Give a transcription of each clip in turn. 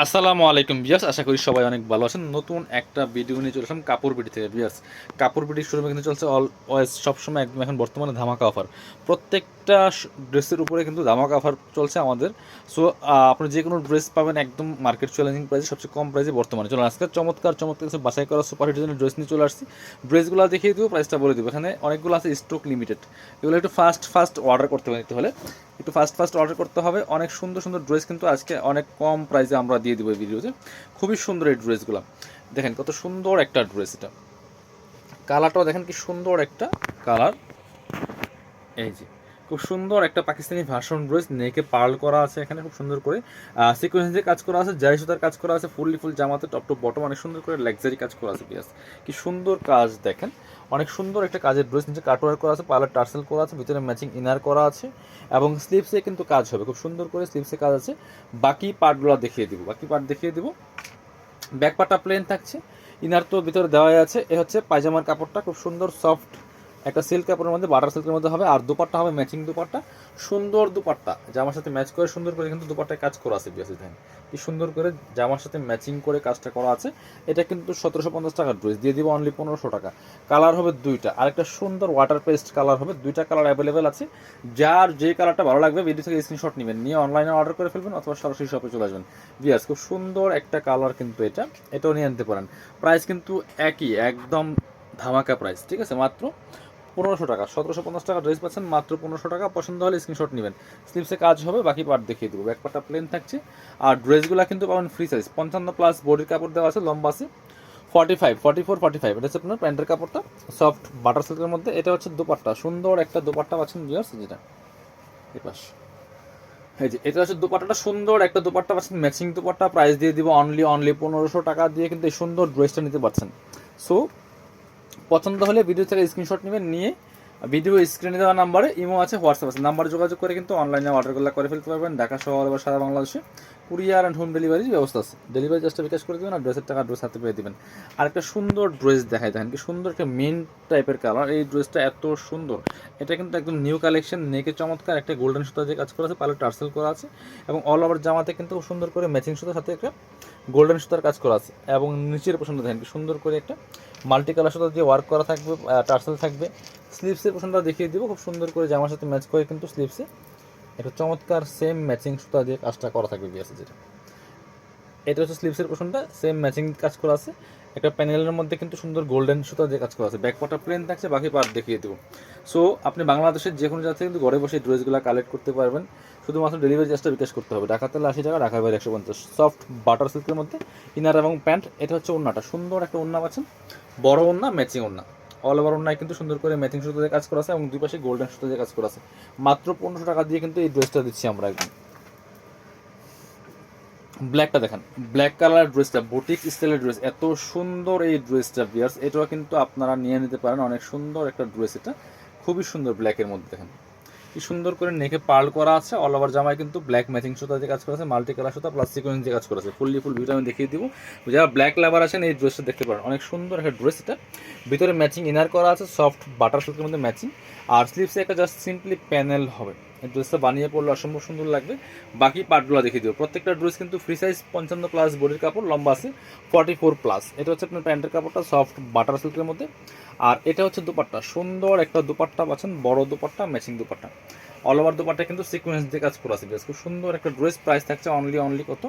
আসসালামু আলাইকুম বিয়াস, আশা করি সবাই অনেক ভালো আছেন। নতুন একটা ভিডিও নিয়ে চলে আসলাম কাপড় বিডি থেকে বিয়াস। কাপড় বিডির শোরুমে কিন্তু চলছে অলওয়েজ সবসময় একদম এখন বর্তমানে ধামাকা অফার। প্রত্যেকটা ড্রেসের উপরে কিন্তু ধামাকা অফার চলছে আমাদের। সো আপনি যে কোনো ড্রেস পাবেন একদম মার্কেট চ্যালেঞ্জিং প্রাইসে, সবচেয়ে কম প্রাইসে বর্তমানে। চলুন আজকে চমৎকার চমৎকার কিছু বাছাই করা সুপার হিট ডিজাইনের ড্রেস নিয়ে চলে আসছি। ড্রেসগুলো দেখিয়ে দেবো, প্রাইসটা বলে দেবো। এখানে অনেকগুলো আছে স্টক লিমিটেড, এগুলো একটু ফাস্ট অর্ডার করতে হলে একটু ফাস্ট অর্ডার করতে হবে। অনেক সুন্দর সুন্দর ড্রেস কিন্তু আজকে অনেক কম প্রাইসে আমরা দিয়ে দেবো এই ভিডিওতে। খুবই সুন্দর এই ড্রেসগুলো, দেখেন কত সুন্দর একটা ড্রেস। এটা কালারটাও দেখেন কি সুন্দর একটা কালার। এই যে খুব সুন্দর একটা পাকিস্তানি ভার্সন ড্রেস, নেকে পার্ল করা আছে এখানে খুব সুন্দর করে, সিকোয়েন্স দিয়ে কাজ করা আছে, জারি সুতার কাজ করা আছে, ফুল জামাতে টপ টু বটম অনেক সুন্দর করে লাক্সারি কাজ করা আছে। পিয়াস কি সুন্দর কাজ দেখেন, অনেক সুন্দর একটা কাজের ড্রেস। নিচে কাটওয়ার করা আছে, পার্লার টার্সেল করা আছে, ভিতরে ম্যাচিং ইনার করা আছে এবং স্লিভসে কিন্তু কাজ হবে, খুব সুন্দর করে স্লিভসে কাজ আছে। বাকি পার্টগুলো দেখিয়ে দিব, ব্যাক পার্টটা প্লেন থাকছে, ইনার তো ভিতরে দেওয়াই আছে। এ হচ্ছে পায়জামার কাপড়টা, খুব সুন্দর সফট একটা সিল্ক কাপড়ের মধ্যে, বাটার সিল্কের মধ্যে হবে। আর দুপাট্টা হবে ম্যাচিং দুপাট্টা, সুন্দর দুপাট্টা, জামার সাথে ম্যাচ করে সুন্দর করে কিন্তু দুপাট্টায় কাজ করা আছে। বিয়াসি দেখেন কি সুন্দর করে জামার সাথে ম্যাচিং করে কাজটা করা আছে। এটা কিন্তু 1750 টাকার ড্রেস, দিয়ে দিব অনলি 1500 টাকা। কালার হবে দুইটা, আরেকটা সুন্দর ওয়াটার পেস্ট কালার হবে। দুইটা কালার অ্যাভেলেবেল আছে, যার যে কালারটা ভালো লাগবে ভিডিও থেকে স্ক্রিনশট নেবেন, নিয়ে অনলাইনে অর্ডার করে ফেলবেন অথবা সরাসরি শপে চলে আসবেন। বিয়াস খুব সুন্দর একটা কালার কিন্তু এটাও নিয়ে আনতে পারেন। প্রাইস কিন্তু একই, একদম ধামাকা প্রাইস, ঠিক আছে? মাত্র 1500 টাকা। 1750 টাকা ড্রেস পাচ্ছেন মাত্র 1500 টাকা। পছন্দ হলে স্ক্রিনশট নেবেন। স্লিভসে কাজ হবে, বাকি পার্ট দেখিয়ে দেবো। ব্যাক পার্টটা প্লেন থাকছে। আর ড্রেসগুলো কিন্তু পাবেন ফ্রি সাইজ, 55+ বডির কাপড় দেওয়া আছে, লম্বা আছে 45, 44, 45। এটা হচ্ছে আপনার প্যান্টের কাপড়টা, সফট বাটার সিল্কের মধ্যে। এটা হচ্ছে দোপাট্টা, সুন্দর একটা দোপাট্টা পাচ্ছেন ভিউয়ার্স, যেটা এই পাশ। এই যে এটা হচ্ছে দোপাট্টাটা, সুন্দর একটা দোপাট্টা পাচ্ছেন, ম্যাচিং দোপাট্টা। প্রাইস দিয়ে দিব অনলি 1500 টাকা দিয়ে কিন্তু এই সুন্দর ড্রেসটা নিতে পারছেন। সো পছন্দ হলে ভিডিও থেকে স্ক্রিনশট নেবেন, নিয়ে ভিডিও স্ক্রিনে দেওয়া নাম্বারে ইমো আছে, হোয়াটসঅ্যাপ আছে, নাম্বারে যোগাযোগ করে কিন্তু অনলাইনে অর্ডারগুলো করে ফেলতে পারবেন। ঢাকা শহর বা সারা বাংলাদেশে কুরিয়ার অ্যান্ড হোম ডেলিভারির ব্যবস্থা আছে। ডেলিভারি জাস্ট বিকাশ করে দেবেন আর ড্রেসের টাকা ড্রেস হাতে পেয়ে দেবেন। আর একটা সুন্দর ড্রেস দেখায়, দেখেন কি সুন্দর একটা মেন টাইপের কালার। এই ড্রেসটা এত সুন্দর, এটা কিন্তু একদম নিউ কালেকশন। নেকে চমৎকার একটা গোল্ডেন সুতা দিয়ে কাজ করা আছে, পালে টার্সেল করা আছে এবং অল ওভার জামাতে কিন্তু খুব সুন্দর করে ম্যাচিং সুতার সাথে একটা গোল্ডেন সুতার কাজ করা আছে। এবং নিচের পছন্দ দেখেন কি সুন্দর করে একটা মাল্টি কালার সুতা দিয়ে ওয়ার্ক করা থাকবে, টার্সেল থাকবে। স্লিভসের পোশনটা দেখিয়ে দিব, খুব সুন্দর করে জামার সাথে ম্যাচ করে কিন্তু স্লিভসে একটা চমৎকার সেম ম্যাচিং সুতা দিয়ে কাজটা করা থাকবে। বিয়াসে যেটা এটা হচ্ছে স্লিভসের পোশনটা, সেম ম্যাচিং কাজ করা আছে। একটা প্যানেলের মধ্যে কিন্তু সুন্দর গোল্ডেন সুতা দিয়ে কাজ করা আছে। ব্যাক পার্টটা প্লেন থাকছে, বাকি পার্ট দেখিয়ে দেবো। সো আপনি বাংলাদেশের যে কোনো জায়গা থেকে কিন্তু ঘরে বসে ড্রেসগুলো কালেক্ট করতে পারবেন। শুধুমাত্র ডেলিভারি চার্জটা বিকাশ করতে হবে। ঢাকাতে 80 টাকা, ঢাকার বাইরে 150। সফট বাটার সিল্কের মধ্যে ইনার এবং প্যান্ট। এটা হচ্ছে ওড়নাটা, সুন্দর একটা ওড়না পাচ্ছেন, বড় ওড়না, ম্যাচিং ওড়না। অল ওভার ওড়নায় কিন্তু সুন্দর করে ম্যাচিং সুতো দিয়ে কাজ করা আছে এবং দুই পাশে গোল্ডেন সুতো দিয়ে কাজ করা আছে। মাত্র 1500 টাকা দিয়ে কিন্তু এই ড্রেসটা দিচ্ছি আমরা একদম। ব্ল্যাকটা দেখেন, ব্ল্যাক কালার ড্রেসটা, বুটিক স্টাইলের ড্রেস, এত সুন্দর এই ড্রেসটা ভিউয়ার্স। এটাও কিন্তু আপনারা নিয়ে নিতে পারেন, অনেক সুন্দর একটা ড্রেস। এটা খুবই সুন্দর, ব্ল্যাকের মধ্যে দেখেন কি সুন্দর করে নেকে পার্ল করা আছে। অল ওভার জামায় কিন্তু ব্ল্যাক ম্যাচিং সুতা দিয়ে কাজ করা আছে, মাল্টি কালার সুতা প্লাস সিকোয়েন্স দিয়ে কাজ করা আছে। ফুল ভিডিও আমি দেখিয়ে দিব। যারা ব্ল্যাক লাভার আছেন এই ড্রেসটা দেখতে পারেন, অনেক সুন্দর একটা ড্রেস। এটা ভিতরে ম্যাচিং ইনার করা আছে, সফট বাটার সিল্কের মধ্যে ম্যাচিং। আর স্লিভসে একটা জাস্ট সিম্পলি প্যানেল হবে। এই ড্রেসটা বানিয়ে পড়লে অসম্ভব সুন্দর লাগবে। বাকি পার্টগুলো দেখিয়ে দেবো। প্রত্যেকটা ড্রেস কিন্তু ফ্রি সাইজ, 55+ বডির কাপড়, লম্বা আছে 44+। এটা হচ্ছে আপনার প্যান্টের কাপড়টা, সফট বাটার সিল্কের মধ্যে। আর এটা হচ্ছে দুপাট্টা, সুন্দর একটা দুপাট্টা পাচ্ছেন, বড় dupatta, matching dupatta. All over dupatta কিন্তু সিকোয়েন্স দিয়ে কাজ করা আছে। খুব সুন্দর একটা ড্রেস। প্রাইস থাকছে অনলি কত?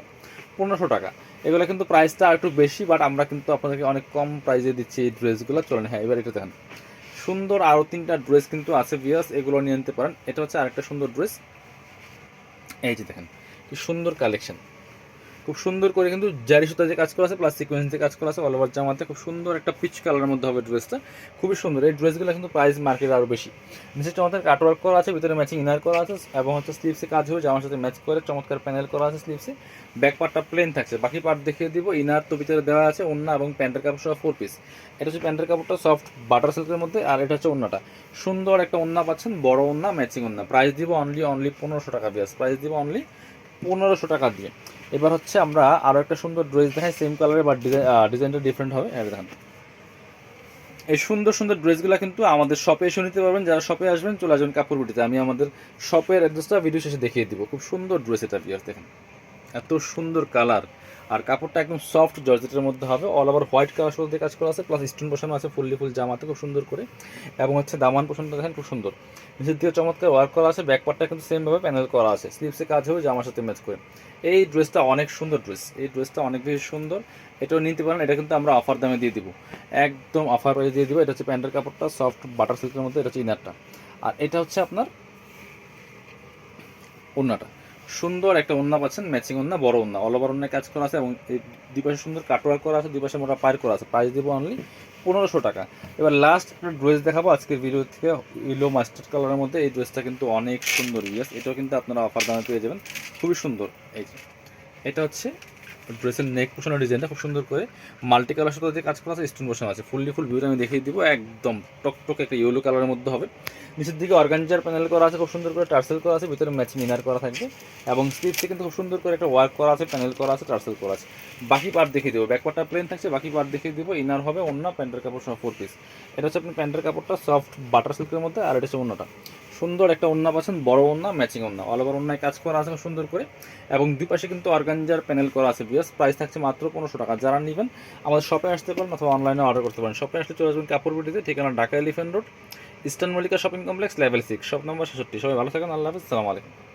1500 টাকা। এগুলো কিন্তু প্রাইসটা একটু বেশি, বাট আমরা কিন্তু আপনাদেরকে অনেক কম প্রাইসে দিচ্ছি এই ড্রেসগুলো। চলেন, হ্যাঁ এবার এটা দেখেন, সুন্দর আরও 3টা ড্রেস কিন্তু আছে ভিউয়ার্স, এগুলো নিয়ে নিতে পারেন। এটা হচ্ছে আরেকটা সুন্দর ড্রেস। এই যে দেখেন কি সুন্দর কালেকশন, খুব সুন্দর করে কিন্তু জারি সুতা যে কাজ করা আছে প্লাস সিকোয়েন্স দিয়ে কাজ করা আছে। অল ওভার জামাতে খুব সুন্দর একটা পিচ কালারের মধ্যে হবে ড্রেসটা, খুবই সুন্দর। এই ড্রেসগুলো কিন্তু প্রাইস মার্কেট আরও বেশি। নিচে চমৎকার কাটওয়ার্ক করা আছে, ভিতরে ম্যাচিং ইনার করা আছে এবং হচ্ছে স্লিভসে কাজ হবে, জামার সাথে ম্যাচ করে চমৎকার প্যানেল করা আছে স্লিভসে। ব্যাক পার্টটা প্লেন থাকছে, বাকি পার্ট দেখিয়ে দিব। ইনার তো ভিতরে দেওয়া আছে, ওড়না এবং প্যান্টের কাপড় সহ 4 পিস। এটা হচ্ছে প্যান্টের কাপড়টা, সফট বাটার সিল্কের মধ্যে। আর এটা হচ্ছে ওড়নাটা, সুন্দর একটা ওড়না পাচ্ছেন, বড় ওড়না, ম্যাচিং ওড়না। প্রাইস দিব অনলি 1500 টাকা। বিয়াস প্রাইস দিব অনলি 1500 টাকা দিয়ে। এবার হচ্ছে আমরা আরও একটা সুন্দর ড্রেস দেখাই, সেম কালারে বাট ডিজাইনটা ডিফারেন্ট হবে। দেখেন এই সুন্দর সুন্দর ড্রেসগুলো কিন্তু আমাদের শপে এসে নিতে পারবেন। যারা শপে আসবেন চলে আসবেন কাপড় বিটিতে, আমি আমাদের শপের অ্যাড্রেসটা ভিডিও শেষে দেখিয়ে দিব। খুব সুন্দর ড্রেস এটা ভিউয়ার্স, দেখেন এত সুন্দর কালার আর কাপড়টা একদম সফট জর্জেটের মধ্যে হবে, অল ওভার হোয়াইট কালার সুতো দিয়ে কাজ করা আছে, প্লাস স্টোন বসানো আছে ফুল জামাতে খুব সুন্দর করে, এবং হচ্ছে দামান পোষণটা দেখেন খুব সুন্দর, নিচের দিকে চমৎকার ওয়ার্ক করা আছে, ব্যাক পার্টটা কিন্তু সেমভাবে প্যানেল করা আছে, স্লিভসে কাজ হবে জামার সাথে ম্যাচ করে। এই ড্রেসটা অনেক সুন্দর ড্রেস, এই ড্রেসটা অনেক বেশি সুন্দর, এটাও নিতে পারেন। এটা কিন্তু আমরা অফার দামে দিয়ে দিব, একদম অফার প্রাইসে দিয়ে দিব। এটা হচ্ছে প্যান্টের কাপড়টা সফট বাটার সিল্কের মধ্যে, এটা হচ্ছে ইনারটা, আর এটা হচ্ছে আপনার ওড়নাটা। সুন্দর একটা ওড়না পাচ্ছেন, ম্যাচিং ওড়না, বড় ওড়না, অল ওভার ওড়নায় কাজ করা আছে, এবং এই দুই পাশে সুন্দর কাটওয়ার্ক করা আছে, দুই পাশে মোটা পায়ের করা আছে। প্রাইস দিব অনলি 1500 টাকা। এবার লাস্ট একটা ড্রেস দেখাবো আজকের ভিডিও থেকে, ইয়েলো মাস্টার্ড কালারের মধ্যে। এই ড্রেসটা কিন্তু অনেক সুন্দর, ইয়েস, এটাও কিন্তু আপনারা অফার দামে পেয়ে যাবেন, খুবই সুন্দর। এই যে এটা হচ্ছে ড্রেসের নেক পোষণের ডিজাইনটা খুব সুন্দর করে মাল্টি কালার সাথে যে কাজ করা আছে, স্টোন বসানো আছে, ফুল ভিউটা আমি দেখিয়ে দিব, একদম টকটক একটা ইয়েলো কালারের মধ্যে হবে। নিচের দিকে অর্গানজার প্যানেল করা আছে, খুব সুন্দর করে টার্সেল করা আছে, ভিতরে ম্যাচিং ইনার করা থাকবে, এবং স্লিভসে কিন্তু খুব সুন্দর করে একটা ওয়ার্ক করা আছে, প্যানেল করা আছে, টার্সেল করা আছে। বাকি পার্ট দেখিয়ে দেবো, ব্যাক পার্টটা প্লেন থাকছে, বাকি পার্ট দেখিয়ে দেবো। ইনার হবে অন্য প্যান্টের কাপড় সহ 4 পিস। এটা হচ্ছে আপনি প্যান্টের কাপড়টা সফট বাটার সিল্কের মধ্যে, আর এটা হচ্ছে অন্যটা সুন্দর একটা ওড়না পাচ্ছেন, বড় ওড়না, ম্যাচিং ওড়না, অল ওভার ওড়নায় কাজ করা আছে সুন্দর করে, এবং দুই পাশে কিন্তু অর্গানজার প্যানেল করা আছে। বিয়াস প্রাইস থাকছে মাত্র 1500 টাকা। যারা নেবেন আমাদের শপে আসতে পারেন অথবা অনলাইনে অর্ডার করতে পারেন। শপে আসলে চলে আসবেন কাপড় বিটিতে, ঠিকানা Dhaka elephant road, eastern Mallika shopping complex, level 6, shop number 66। সবাই ভালো থাকেন, আল্লাহ হাফেজ, আসসালামু আলাইকুম।